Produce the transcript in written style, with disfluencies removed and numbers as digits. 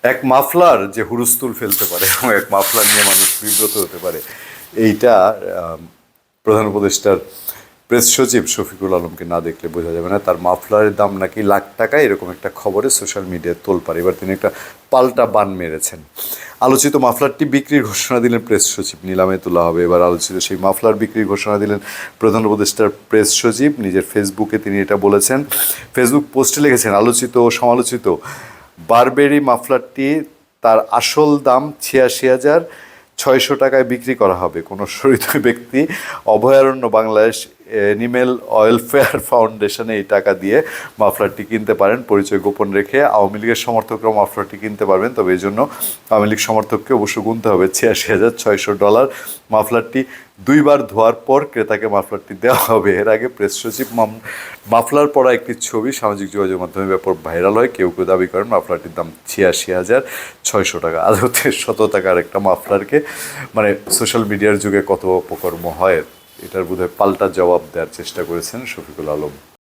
এক মাফলার যে হুড়স্থুল ফেলতে পারে এবং এক মাফলার নিয়ে মানুষ বিব্রত হতে পারে, এইটা প্রধান উপদেষ্টার প্রেস সচিব শফিকুল আলমকে না দেখলে বোঝা যাবে না। তার মাফলারের দাম নাকি লাখ টাকা, এরকম একটা খবরে সোশ্যাল মিডিয়ায় তোলপাড়। এবার তিনি একটা পাল্টা বান মেরেছেন। আলোচিত মাফলারটি বিক্রির ঘোষণা দিলেন প্রেস সচিব, নিলামে তোলা হবে। এবার আলোচিত সেই মাফলার বিক্রির ঘোষণা দিলেন প্রধান উপদেষ্টার প্রেস সচিব। নিজের ফেসবুকে তিনি এটা বলেছেন। ফেসবুক পোস্টে লিখেছেন, আলোচিত ও সমালোচিত বারবেরি মাফলারটি তার আসল দাম ৮৬,৬০০ টাকায় বিক্রি করা হবে। কোনো সহৃদয় ব্যক্তি অভয়ারণ্য বাংলাদেশ এনিমেল ওয়েলফেয়ার ফাউন্ডেশনে এই টাকা দিয়ে মাফলারটি কিনতে পারেন। পরিচয় গোপন রেখে আওয়ামী লীগের সমর্থকরা মাফলারটি কিনতে পারবেন, তবে এই জন্য আওয়ামী লীগ সমর্থককে অবশ্য গুনতে হবে $৮৬,৬০০। মাফলারটি 2 বার ধোয়ার পর ক্রেতাকে মাফলারটি দেওয়া হবে। এর আগে প্রেস সচিব মাফলার পরা একটি ছবি সামাজিক যোগাযোগ মাধ্যমে ব্যাপক ভাইরাল হয়। কেউ কেউ দাবি করেন মাফলারটির দাম ৮৬,৬০০ টাকা। আদতে ১০০ টাকার একটা মাফলারকে, মানে সোশ্যাল মিডিয়ার যুগে কত অপকর্ম হয়, এটার বোধহয় পাল্টা জবাব দেওয়ার চেষ্টা করেছেন শফিকুল আলম।